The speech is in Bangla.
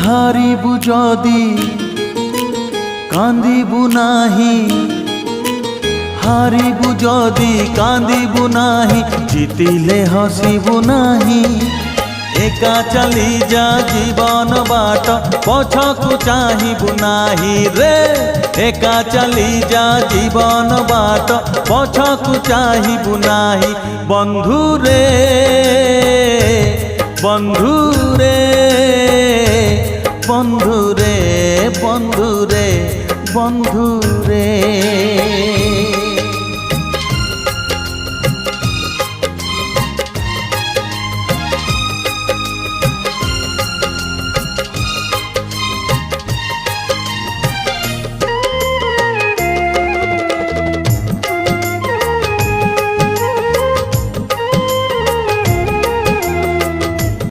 হারিবু যদি কান্দিবু নাহি, হারিবু যদি কান্দিবু নাহি, জিতিলে হসিবু নাহি। একা চালি যা জীবন বাট, পছকু চাহিবু নাহি রে। একা চালি যা জীবন বাট, পছকু চাহিবু নাহি। বন্ধু রে বন্ধু রে বন্ধু রে বন্ধু রে বন্ধু রে।